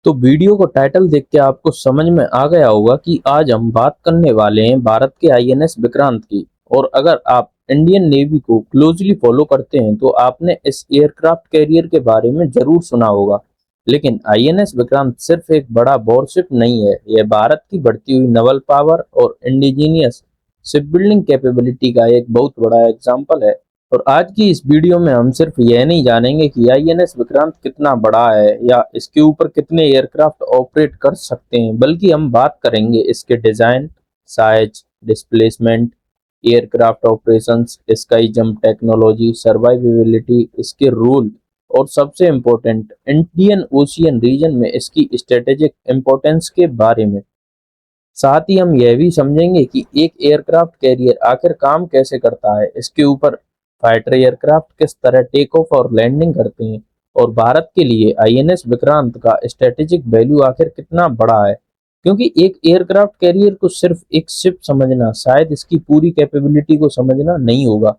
तो वीडियो को टाइटल देख के आपको समझ में आ गया होगा कि आज हम बात करने वाले हैं भारत के आईएनएस विक्रांत की। और अगर आप इंडियन नेवी को क्लोजली फॉलो करते हैं तो आपने इस एयरक्राफ्ट कैरियर के बारे में जरूर सुना होगा। लेकिन आईएनएस विक्रांत सिर्फ एक बड़ा वॉरशिप नहीं है, यह भारत की बढ़ती हुई नवल पावर और इंडिजीनियस शिप बिल्डिंग कैपेबिलिटी का एक बहुत बड़ा एग्जाम्पल है। और आज की इस वीडियो में हम सिर्फ यह नहीं जानेंगे कि आईएनएस विक्रांत कितना बड़ा है या इसके ऊपर कितने एयरक्राफ्ट ऑपरेट कर सकते हैं, बल्कि हम बात करेंगे इसके design, size, displacement, aircraft operations, sky jump technology, survivability, इसके रूल और सबसे इम्पोर्टेंट इंडियन ओशियन रीजन में इसकी स्ट्रेटेजिक इम्पोर्टेंस के बारे में। साथ ही हम यह भी समझेंगे कि एक एयरक्राफ्ट कैरियर आखिर काम कैसे करता है, इसके ऊपर फाइटर एयरक्राफ्ट किस तरह टेक ऑफ और लैंडिंग करते हैं, और भारत के लिए आईएनएस विक्रांत का स्ट्रेटेजिक वैल्यू आखिर कितना बड़ा है। क्योंकि एक एयरक्राफ्ट कैरियर को सिर्फ एक शिप समझना शायद इसकी पूरी कैपेबिलिटी को समझना नहीं होगा।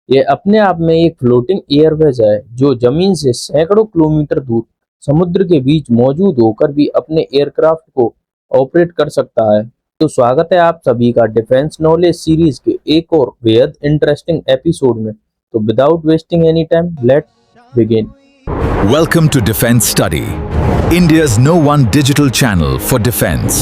यह अपने आप में एक फ्लोटिंग एयरवेज है जो जमीन से सैकड़ों किलोमीटर दूर समुद्र के बीच मौजूद होकर भी अपने एयरक्राफ्ट को ऑपरेट कर सकता है। तो स्वागत है आप सभी का डिफेंस नॉलेज सीरीज के एक और बेहद इंटरेस्टिंग एपिसोड में। तो without wasting any time, let's begin. Welcome to Defense Study, India's #1 digital channel for defense.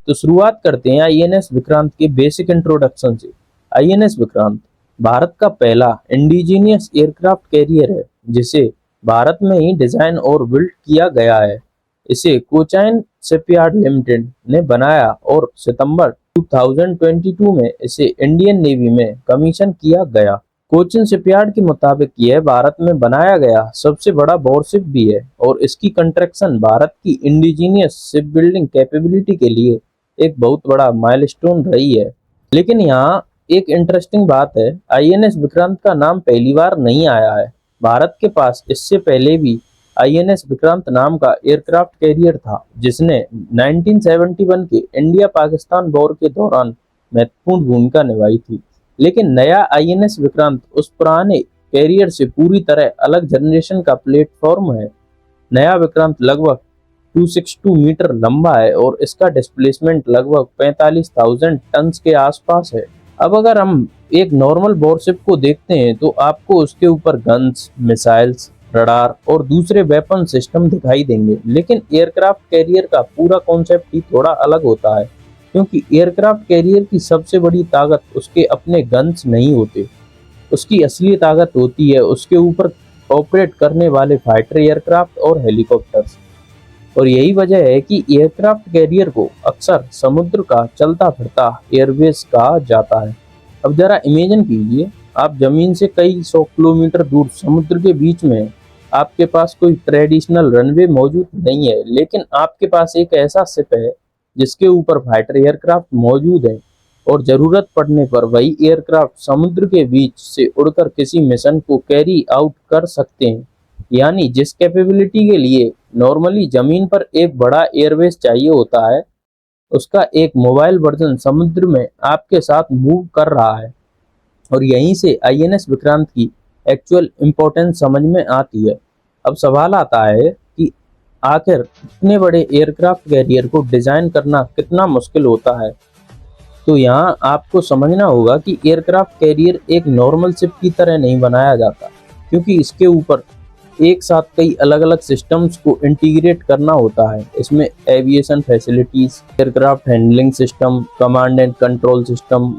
तो शुरुआत करते हैं आईएनएस विक्रांत के बेसिक इंट्रोडक्शन से। आईएनएस विक्रांत भारत का पहला इंडिजीनियस एयरक्राफ्ट कैरियर है जिसे भारत में ही डिजाइन और बिल्ड किया गया है। इसे कोचाइन शिपयार्ड लिमिटेड ने बनाया और सितंबर 2022 में इसे इंडियन नेवी में कमीशन किया गया। कोचिन शिपयार्ड के मुताबिक यह भारत में बनाया गया सबसे बड़ा वॉरशिप भी है और इसकी कंस्ट्रक्शन भारत की इंडिजीनियस शिप बिल्डिंग कैपेबिलिटी के लिए एक बहुत बड़ा माइलस्टोन रही है। लेकिन यहाँ एक इंटरेस्टिंग बात है, आईएनएस विक्रांत का नाम पहली बार नहीं आया है। भारत के पास इससे पहले भी आईएनएस विक्रांत नाम का एयरक्राफ्ट कैरियर था जिसने 1971 के इंडिया पाकिस्तान वॉर के दौरान महत्वपूर्ण भूमिका निभाई थी। लेकिन नया आईएनएस विक्रांत उस पुराने कैरियर से पूरी तरह अलग जनरेशन का प्लेटफॉर्म है। नया विक्रांत लगभग 262 मीटर लंबा है और इसका डिस्प्लेसमेंट लगभग 45,000 टन के आसपास है। अब अगर हम एक नॉर्मल वॉरशिप को देखते हैं तो आपको उसके ऊपर गन्स, मिसाइल्स, रडार और दूसरे वेपन सिस्टम दिखाई देंगे। लेकिन एयरक्राफ्ट कैरियर का पूरा कॉन्सेप्ट ही थोड़ा अलग होता है, क्योंकि एयरक्राफ्ट कैरियर की सबसे बड़ी ताकत उसके अपने गन्स नहीं होते। उसकी असली ताकत होती है उसके ऊपर ऑपरेट करने वाले फाइटर एयरक्राफ्ट और हेलीकॉप्टर्स। और यही वजह है कि एयरक्राफ्ट कैरियर को अक्सर समुद्र का चलता फिरता एयरबेस कहा जाता है। अब जरा इमेजिन कीजिए, आप जमीन से कई 100 किलोमीटर दूर समुद्र के बीच में हैं। आपके पास कोई ट्रेडिशनल रनवे मौजूद नहीं है, लेकिन आपके पास एक ऐसा शिप है जिसके ऊपर फाइटर एयरक्राफ्ट मौजूद है और जरूरत पड़ने पर वही एयरक्राफ्ट समुद्र के बीच से उड़कर किसी मिशन को कैरी आउट कर सकते हैं। यानी जिस कैपेबिलिटी के लिए नॉर्मली जमीन पर एक बड़ा एयरबेस चाहिए होता है, उसका एक मोबाइल वर्जन समुद्र में आपके साथ मूव कर रहा है। और यहीं से आईएनएस विक्रांत की एक्चुअल इम्पोर्टेंस समझ में आती है। अब सवाल आता है कि आखिर इतने बड़े एयरक्राफ्ट कैरियर को डिजाइन करना कितना मुश्किल होता है। तो यहाँ आपको समझना होगा कि एयरक्राफ्ट कैरियर एक नॉर्मल शिप की तरह नहीं बनाया जाता, क्योंकि इसके ऊपर एक साथ कई अलग अलग सिस्टम्स को इंटीग्रेट करना होता है। इसमें aviation facilities, aircraft handling system, command and control system,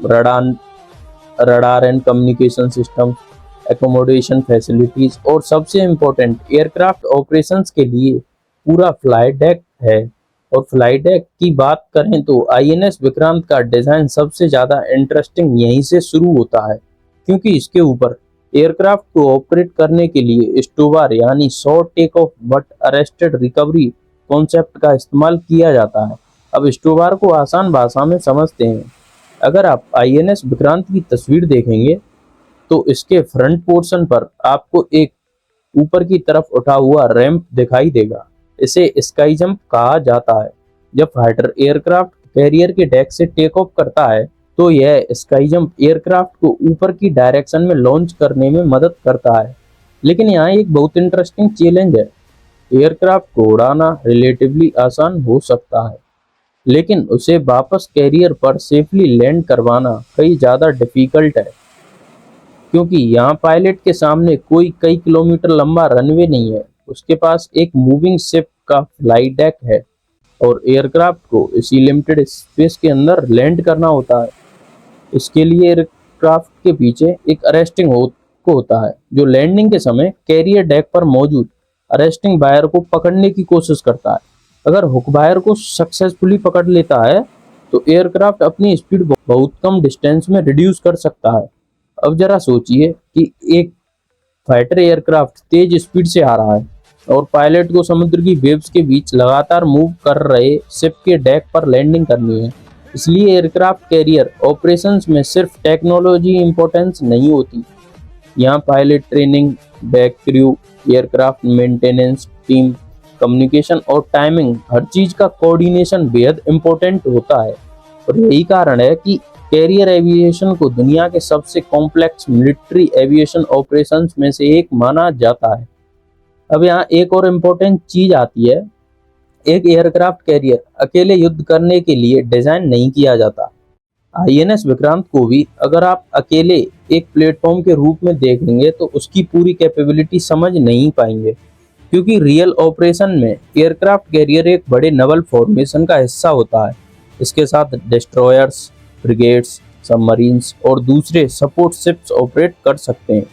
radar and communication system, accommodation facilities और सबसे इम्पोर्टेंट एयरक्राफ्ट ऑपरेशंस के लिए पूरा फ्लाई डेक है। और फ्लाई डेक की बात करें तो आईएनएस विक्रांत का डिजाइन सबसे ज्यादा इंटरेस्टिंग यहीं से शुरू होता है, क्योंकि इसके ऊपर एयरक्राफ्ट को ऑपरेट करने के लिए स्टोबार यानी short take off but arrested recovery concept का इस्तेमाल किया जाता है। अब स्टोबार को आसान भाषा में समझते हैं। अगर आप आईएनएस विक्रांत की तस्वीर देखेंगे तो इसके फ्रंट पोर्शन पर आपको एक ऊपर की तरफ उठा हुआ रैंप दिखाई देगा। इसे स्काई जंप कहा जाता है। जब फाइटर एयरक्राफ्ट कैरियर के डेक से टेक ऑफ करता है तो यह स्काई जंप एयरक्राफ्ट को ऊपर की डायरेक्शन में लॉन्च करने में मदद करता है। लेकिन यहाँ एक बहुत इंटरेस्टिंग चैलेंज है। एयरक्राफ्ट को उड़ाना रिलेटिवली आसान हो सकता है, लेकिन उसे वापस कैरियर पर सेफली लैंड करवाना कई ज़्यादा डिफिकल्ट है, क्योंकि यहाँ पायलट के सामने कोई कई किलोमीटर लंबा रनवे नहीं है। उसके पास एक मूविंग शिप का फ्लाइट डेक है और एयरक्राफ्ट को इसी लिमिटेड स्पेस के अंदर लैंड करना होता है। इसके लिए एयरक्राफ्ट के पीछे एक अरेस्टिंग हुक होता है, जो लैंडिंग के समय कैरियर डेक पर मौजूद अरेस्टिंग वायर को पकड़ने की कोशिश करता है। अगर हुक वायर को सक्सेसफुली पकड़ लेता है तो एयरक्राफ्ट अपनी स्पीड बहुत कम डिस्टेंस में रिड्यूस कर सकता है। अब जरा सोचिए कि एक फाइटर एयरक्राफ्ट तेज स्पीड से आ रहा है और पायलट को समुद्र की वेव्स के बीच लगातार मूव कर रहे शिप के डेक पर लैंडिंग करनी है। इसलिए एयरक्राफ्ट कैरियर ऑपरेशंस में सिर्फ टेक्नोलॉजी इंपॉर्टेंस नहीं होती, यहाँ pilot training, back crew, aircraft maintenance, team communication और टाइमिंग, हर चीज का कोऑर्डिनेशन बेहद इंपॉर्टेंट होता है। और यही कारण है कि कैरियर एविएशन को दुनिया के सबसे कॉम्प्लेक्स मिलिट्री एविएशन ऑपरेशंस में से एक माना जाता है। अब यहाँ एक और इम्पोर्टेंट चीज आती है, एक एयरक्राफ्ट कैरियर अकेले युद्ध करने के लिए डिजाइन नहीं किया जाता। आईएनएस विक्रांत को भी अगर आप अकेले एक प्लेटफॉर्म के रूप में देखेंगे तो उसकी पूरी कैपेबिलिटी समझ नहीं पाएंगे, क्योंकि रियल ऑपरेशन में एयरक्राफ्ट कैरियर एक बड़े नवल फॉर्मेशन का हिस्सा होता है। इसके साथ डिस्ट्रॉयर्स, ब्रिगेड्स, सबमरीन्स और दूसरे सपोर्ट शिप्स ऑपरेट कर सकते हैं।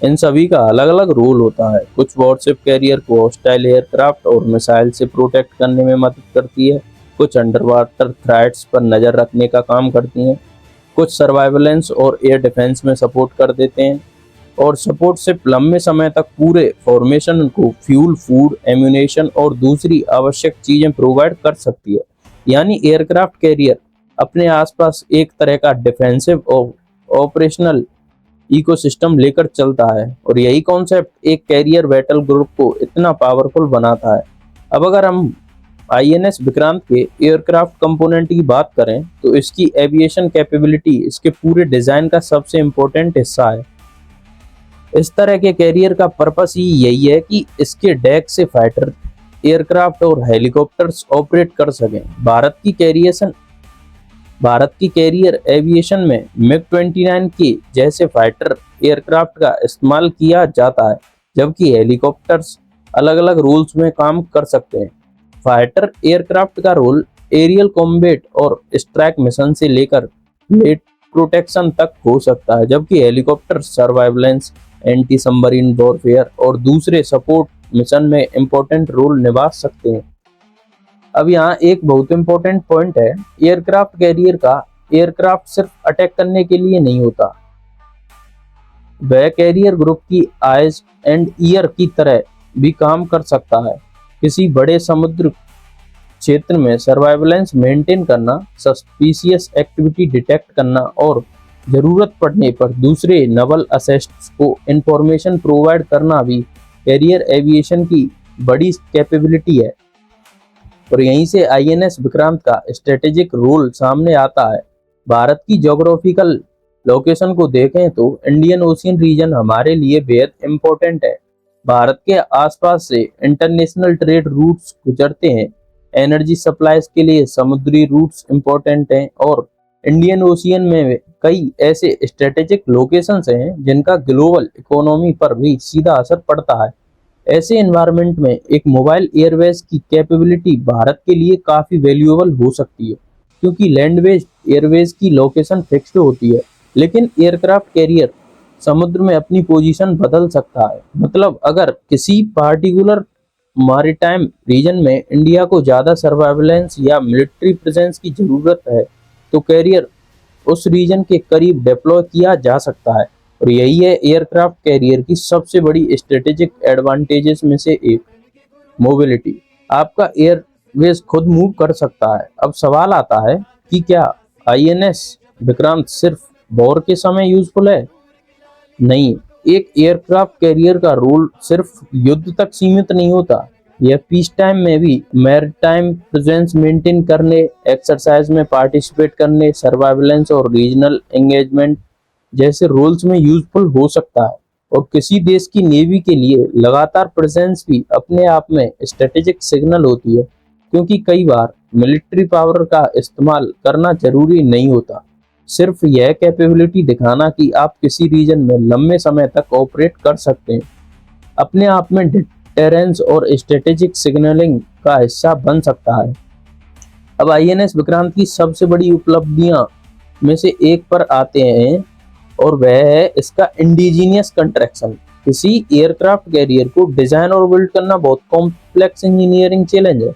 इन सभी का अलग अलग रोल होता है। कुछ वॉरशिप कैरियर को हॉस्टाइल एयरक्राफ्ट और मिसाइल से प्रोटेक्ट करने में मदद करती है, कुछ अंडर वाटर थ्रेट्स पर नज़र रखने का काम करती हैं, कुछ सर्वाइवेलेंस और एयर डिफेंस में सपोर्ट कर देते हैं, और सपोर्ट शिप लंबे समय तक पूरे फॉर्मेशन को फ्यूल, फूड, एम्यूनेशन और दूसरी आवश्यक चीज़ें प्रोवाइड कर सकती है। यानी एयरक्राफ्ट कैरियर अपने आसपास एक तरह का डिफेंसिव और ऑपरेशनल इकोसिस्टम लेकर चलता है, और यही कॉन्सेप्ट एक कैरियर बैटल ग्रुप को इतना पावरफुल बनाता है। अब अगर हम आईएनएस विक्रांत के एयरक्राफ्ट कंपोनेंट की बात करें तो इसकी एविएशन कैपेबिलिटी इसके पूरे डिजाइन का सबसे इम्पोर्टेंट हिस्सा है। इस तरह के कैरियर का पर्पस ही यही है कि इसके डेक से फाइटर एयरक्राफ्ट और हेलीकॉप्टर्स ऑपरेट कर सकें। भारत की कैरियर एविएशन में मिग-29 के जैसे फाइटर एयरक्राफ्ट का इस्तेमाल किया जाता है, जबकि हेलीकॉप्टर्स अलग अलग रोल्स में काम कर सकते हैं। फाइटर एयरक्राफ्ट का रोल एरियल कॉम्बैट और स्ट्राइक मिशन से लेकर प्लेट प्रोटेक्शन तक हो सकता है, जबकि हेलीकॉप्टर सर्वाइवेलेंस, एंटी सबमरीन वॉरफेयर और दूसरे सपोर्ट मिशन में इंपॉर्टेंट रोल निभा सकते हैं। अब यहाँ एक बहुत इंपॉर्टेंट पॉइंट है, एयरक्राफ्ट कैरियर का एयरक्राफ्ट सिर्फ अटैक करने के लिए नहीं होता, वह कैरियर ग्रुप की आइज एंड ईयर की तरह भी काम कर सकता है। किसी बड़े समुद्र क्षेत्र में सर्वाइवेलेंस मेंटेन करना, सस्पिशियस एक्टिविटी डिटेक्ट करना और जरूरत पड़ने पर दूसरे नवल असेट्स को इंफॉर्मेशन प्रोवाइड करना भी कैरियर एविएशन की बड़ी कैपेबिलिटी है। और यहीं से आईएनएस विक्रांत का स्ट्रेटेजिक रोल सामने आता है। भारत की ज्योग्राफिकल लोकेशन को देखें तो इंडियन ओशियन रीजन हमारे लिए बेहद इम्पोर्टेंट है। भारत के आसपास से इंटरनेशनल ट्रेड रूट्स गुजरते हैं, एनर्जी सप्लाईज के लिए समुद्री रूट्स इम्पोर्टेंट हैं, और इंडियन ओशियन में कई ऐसे स्ट्रेटेजिक लोकेशंस हैं जिनका ग्लोबल इकोनॉमी पर भी सीधा असर पड़ता है। ऐसे एनवायरनमेंट में एक मोबाइल एयरवेज की कैपेबिलिटी भारत के लिए काफ़ी वैल्यूएबल हो सकती है, क्योंकि लैंडवेज एयरवेज की लोकेशन फिक्स्ड होती है, लेकिन एयरक्राफ्ट कैरियर समुद्र में अपनी पोजीशन बदल सकता है। मतलब अगर किसी पार्टिकुलर मैरीटाइम रीजन में इंडिया को ज़्यादा सर्वाइवेलेंस या मिलिट्री प्रेजेंस की ज़रूरत है तो कैरियर उस रीजन के करीब डिप्लॉय किया जा सकता है। और यही है एयरक्राफ्ट कैरियर की सबसे बड़ी स्ट्रेटेजिक एडवांटेजेस में से एक, मोबिलिटी। आपका एयरवेज खुद मूव कर सकता है। अब सवाल आता है कि क्या आईएनएस विक्रांत सिर्फ वॉर के समय यूजफुल है? नहीं, एक एयरक्राफ्ट कैरियर का रोल सिर्फ युद्ध तक सीमित नहीं होता, यह पीस टाइम में भी मैरीटाइम प्रेजेंस मेंटेन करने, एक्सरसाइज में पार्टिसिपेट करने, सर्वाइवेलेंस और रीजनल एंगेजमेंट जैसे रोल्स में यूजफुल हो सकता है। और किसी देश की नेवी के लिए लगातार प्रेजेंस भी अपने आप में स्ट्रेटेजिक सिग्नल होती है, क्योंकि कई बार मिलिट्री पावर का इस्तेमाल करना जरूरी नहीं होता। सिर्फ यह कैपेबिलिटी दिखाना कि आप किसी रीजन में लंबे समय तक ऑपरेट कर सकते हैं, अपने आप में डिटेरेंस और स्ट्रेटेजिक सिग्नलिंग का हिस्सा बन सकता है। अब आईएनएस विक्रांत की सबसे बड़ी उपलब्धियां में से एक पर आते हैं, और वह है इसका इंडिजीनियस कंस्ट्रक्शन। किसी एयरक्राफ्ट कैरियर को डिजाइन और बिल्ड करना बहुत कॉम्प्लेक्स इंजीनियरिंग चैलेंज है।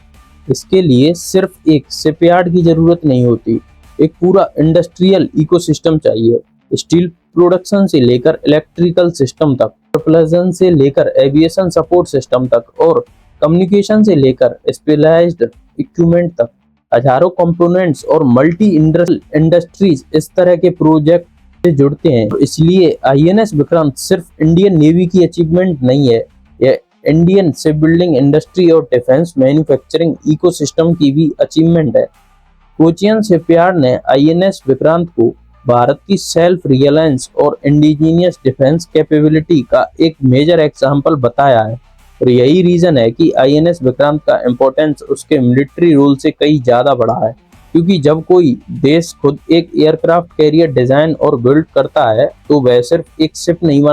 इसके लिए सिर्फ एक शिपयार्ड की जरूरत नहीं होती, एक पूरा इंडस्ट्रियल इकोसिस्टम चाहिए। स्टील प्रोडक्शन से लेकर इलेक्ट्रिकल सिस्टम तक, प्रोपल्शन से लेकर एविएशन सपोर्ट सिस्टम तक, और कम्युनिकेशन से लेकर स्पेशलाइज्ड इक्विपमेंट तक, हजारों कंपोनेंट्स और मल्टी इंडस्ट्रीज इस तरह के प्रोजेक्ट से जुड़ते हैं। इसलिए आईएनएस विक्रांत सिर्फ इंडियन नेवी की अचीवमेंट नहीं है, यह इंडियन शिप बिल्डिंग इंडस्ट्री और डिफेंस मैन्युफैक्चरिंग इकोसिस्टम की भी अचीवमेंट है। कोचियन शिपयार्ड ने आईएनएस विक्रांत को भारत की सेल्फ रिलायंस और इंडिजीनियस डिफेंस कैपेबिलिटी का एक मेजर एग्जाम्पल बताया है, और यही रीजन है कि आईएनएस विक्रांत का इम्पोर्टेंस उसके मिलिट्री रोल से कहीं ज्यादा बड़ा है। क्योंकि जब कोई देश खुद एक एयरक्राफ्ट कैरियर डिजाइन और बिल्ड करता है, तो वह सिर्फ एक शिप नहीं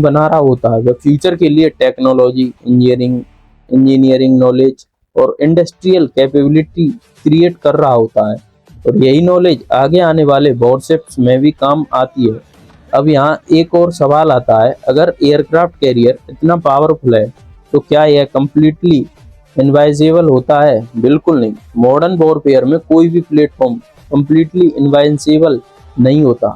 बना रहा होता है, वह फ्यूचर के लिए टेक्नोलॉजी, इंजीनियरिंग नॉलेज और इंडस्ट्रियल कैपेबिलिटी क्रिएट कर रहा होता है, और यही नॉलेज आगे आने वाले वॉरशिप्स में भी काम आती है। अब यहाँ एक और सवाल आता है, अगर एयरक्राफ्ट कैरियर इतना पावरफुल है तो क्या यह कंप्लीटली इनवाइजेबल होता है? बिल्कुल नहीं। मॉडर्न वॉरफेयर में कोई भी प्लेटफॉर्म कंप्लीटली इनवाइजेबल नहीं होता।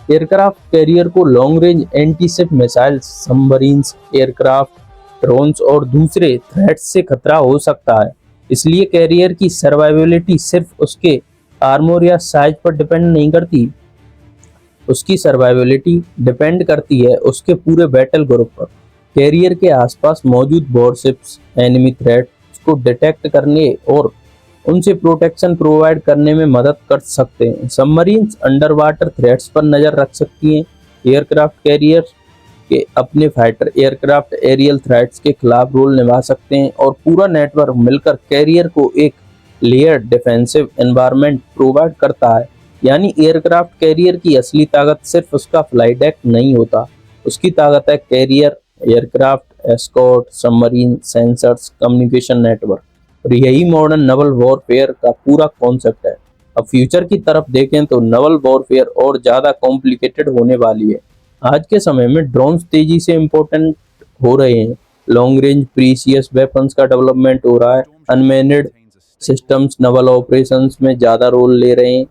एयरक्राफ्ट कैरियर को long range anti ship missiles, submarines, aircraft, drones और दूसरे थ्रेट्स से खतरा हो सकता है। इसलिए कैरियर की सर्वाइवेबिलिटी सिर्फ उसके आर्मोर या साइज पर डिपेंड नहीं करती, उसकी सर्वाइवेबिलिटी डिपेंड करती है उसके पूरे बैटल ग्रुप पर। कैरियर के आसपास मौजूद वॉरशिप्स एनिमी थ्रेट्स को डिटेक्ट करने और उनसे प्रोटेक्शन प्रोवाइड करने में मदद कर सकते हैं। सबमरीन्स अंडर वाटर थ्रेट्स पर नजर रख सकती हैं। एयरक्राफ्ट कैरियर के अपने फाइटर एयरक्राफ्ट एरियल थ्रेट्स के खिलाफ रोल निभा सकते हैं, और पूरा नेटवर्क मिलकर कैरियर को एक लेयर डिफेंसिव एनवायरनमेंट प्रोवाइड करता है। यानी एयरक्राफ्ट कैरियर की असली ताकत सिर्फ उसका फ्लाइट डेक नहीं होता, उसकी ताकत है carrier, aircraft, escort, submarine, sensors, communication network, और यही मॉडर्न नवल वॉरफेयर का पूरा कॉन्सेप्ट है। अब फ्यूचर की तरफ देखें तो नवल वॉरफेयर और ज्यादा कॉम्प्लिकेटेड होने वाली है। आज के समय में ड्रोन्स तेजी से इम्पोर्टेंट हो रहे हैं, लॉन्ग रेंज प्रीसियस वेपन्स का डेवलपमेंट हो रहा है, अनमैन्ड सिस्टम्स नवल ऑपरेशंस में ज्यादा रोल ले रहे हैं,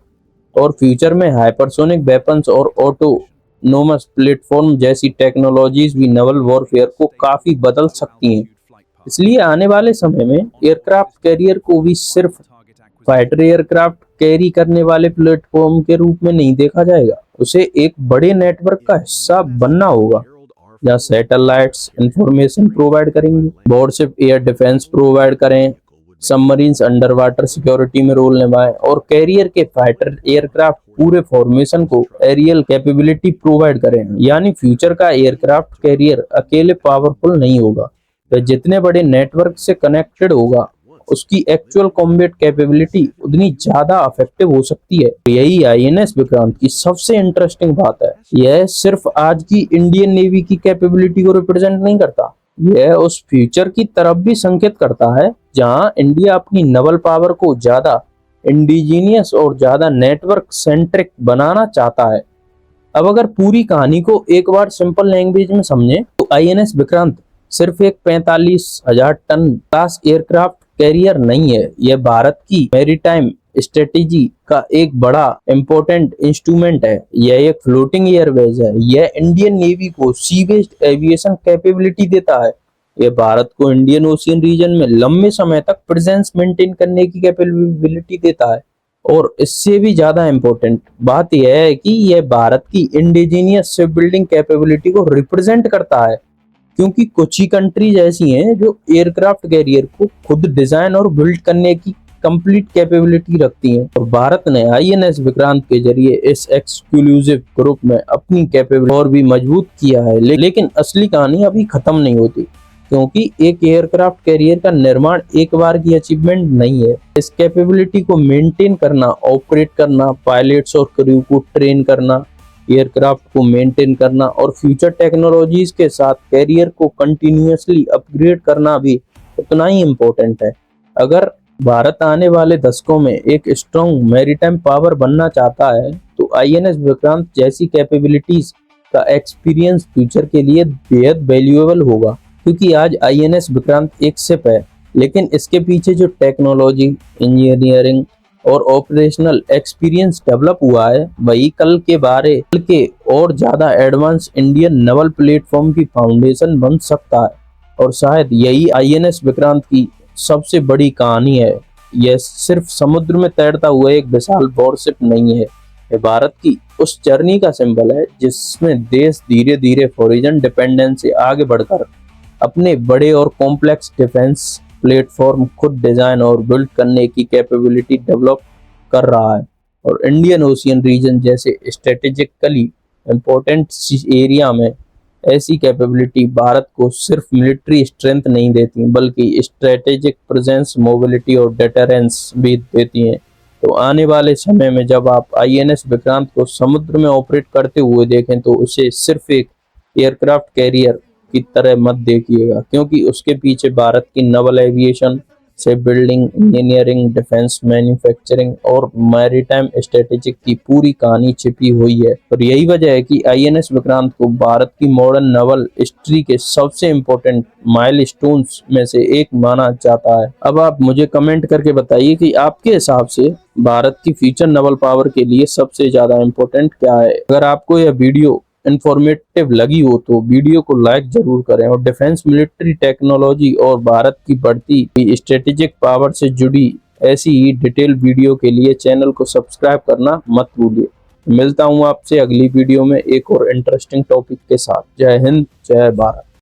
और फ्यूचर में हाइपरसोनिक वेपन्स और ऑटोनोमस प्लेटफॉर्म जैसी टेक्नोलॉजीज भी नवल वॉरफेयर को काफी बदल सकती हैं। इसलिए आने वाले समय में एयरक्राफ्ट कैरियर को भी सिर्फ फाइटर एयरक्राफ्ट कैरी करने वाले प्लेटफॉर्म के रूप में नहीं देखा जाएगा, उसे एक बड़े नेटवर्क का हिस्सा बनना होगा, जहाँ सैटेलाइट्स इंफॉर्मेशन प्रोवाइड करेंगे, वॉरशिप एयर डिफेंस प्रोवाइड करें, सबमरीन्स अंडर वाटर सिक्योरिटी में रोल निभाएं, और कैरियर के फाइटर एयरक्राफ्ट पूरे फॉर्मेशन को एरियल कैपेबिलिटी प्रोवाइड करें। यानी फ्यूचर का एयरक्राफ्ट कैरियर अकेले पावरफुल नहीं होगा, वह जितने बड़े नेटवर्क से कनेक्टेड होगा, उसकी एक्चुअल कॉम्बैट कैपेबिलिटी उतनी ज्यादा इफेक्टिव हो सकती है। यही आईएनएस विक्रांत की सबसे इंटरेस्टिंग बात है। यह सिर्फ आज की इंडियन नेवी की कैपेबिलिटी को रिप्रेजेंट नहीं करता, यह उस फ्यूचर की तरफ भी संकेत करता है जहां इंडिया अपनी नवल पावर को ज्यादा इंडिजीनियस और ज्यादा नेटवर्क सेंट्रिक बनाना चाहता है। अब अगर पूरी कहानी को एक बार सिंपल लैंग्वेज में समझें तो आईएनएस विक्रांत सिर्फ एक 45,000 टन क्लास एयरक्राफ्ट कैरियर नहीं है, यह भारत की मैरीटाइम स्ट्रेटेजी का एक बड़ा इंपॉर्टेंट इंस्ट्रूमेंट है। यह एक फ्लोटिंग एयरवेज है, यह इंडियन नेवी को सी बेस्ड एविएशन कैपेबिलिटी देता है, यह भारत को इंडियन ओशियन रीजन में लंबे समय तक प्रेजेंस मेंटेन करने की कैपेबिलिटी देता है, और इससे भी ज्यादा इंपॉर्टेंट बात यह है कि यह भारत की इंडिजीनियस शिप बिल्डिंग कैपेबिलिटी को रिप्रेजेंट करता है, क्योंकि कुछ ही कंट्रीज ऐसी हैं जो एयरक्राफ्ट कैरियर को खुद डिजाइन और बिल्ड करने की कंप्लीट कैपेबिलिटी रखती हैं और भारत ने आईएनएस विक्रांत के जरिए इस एक्सक्लूसिव ग्रुप में अपनी कैपेबिलिटी और भी मजबूत किया है। लेकिन असली कहानी अभी खत्म नहीं होती, क्योंकि एक एयरक्राफ्ट कैरियर का निर्माण एक बार की अचीवमेंट नहीं है। इस कैपेबिलिटी को मेंटेन करना, ऑपरेट करना, पायलट्स और क्रू को ट्रेन करना, एयरक्राफ्ट को मेंटेन करना और फ्यूचर टेक्नोलॉजीज के साथ कैरियर को कंटिन्यूअसली अपग्रेड करना भी उतना ही इम्पोर्टेंट है। अगर भारत आने वाले दशकों में एक स्ट्रॉन्ग मैरीटाइम पावर बनना चाहता है तो आईएनएस विक्रांत जैसी कैपेबिलिटीज का एक्सपीरियंस फ्यूचर के लिए बेहद वैल्यूएबल होगा। क्योंकि आज आईएनएस विक्रांत एक शिप है, लेकिन इसके पीछे जो टेक्नोलॉजी, इंजीनियरिंग और ऑपरेशनल एक्सपीरियंस डेवलप हुआ है, वही कल के और ज्यादा एडवांस इंडियन नेवल प्लेटफॉर्म की फाउंडेशन बन सकता है। और शायद यही आईएनएस विक्रांत की सबसे बड़ी कहानी है। यह सिर्फ समुद्र में तैरता हुआ एक विशाल वॉरशिप नहीं है, यह भारत की उस जर्नी का सिंबल है जिसमें देश धीरे धीरे फॉरेन डिपेंडेंस से आगे बढ़कर अपने बड़े और कॉम्प्लेक्स डिफेंस प्लेटफॉर्म खुद डिजाइन और बिल्ड करने की कैपेबिलिटी डेवलप कर रहा है। और इंडियन ओशियन रीजन जैसे स्ट्रेटेजिकली इम्पोर्टेंट एरिया में ऐसी कैपेबिलिटी भारत को सिर्फ मिलिट्री स्ट्रेंथ नहीं देती, बल्कि स्ट्रेटेजिक प्रेजेंस, मोबिलिटी और डेटरेंस भी देती हैं। तो आने वाले समय में जब आप आईएनएस विक्रांत को समुद्र में ऑपरेट करते हुए देखें तो उसे सिर्फ एक एयरक्राफ्ट कैरियर की तरह मत देखिएगा, क्योंकि उसके पीछे भारत की Naval aviation, ship building, engineering, defence manufacturing और मैरीटाइम स्ट्रेटेजिक की पूरी कहानी छिपी हुई है। और यही वजह है कि आईएनएस विक्रांत को भारत की मॉडर्न नवल हिस्ट्री के सबसे इम्पोर्टेंट माइलस्टोन्स में से एक माना जाता है। अब आप मुझे कमेंट करके बताइए कि आपके हिसाब से भारत की फ्यूचर नवल पावर के लिए सबसे ज्यादा इम्पोर्टेंट क्या है। अगर आपको यह वीडियो इंफॉर्मेटिव लगी हो तो वीडियो को लाइक जरूर करें और डिफेंस, मिलिट्री टेक्नोलॉजी और भारत की बढ़ती हुई स्ट्रेटेजिक पावर से जुड़ी ऐसी ही डिटेल वीडियो के लिए चैनल को सब्सक्राइब करना मत भूलिए। मिलता हूं आपसे अगली वीडियो में एक और इंटरेस्टिंग टॉपिक के साथ। जय हिंद, जय भारत।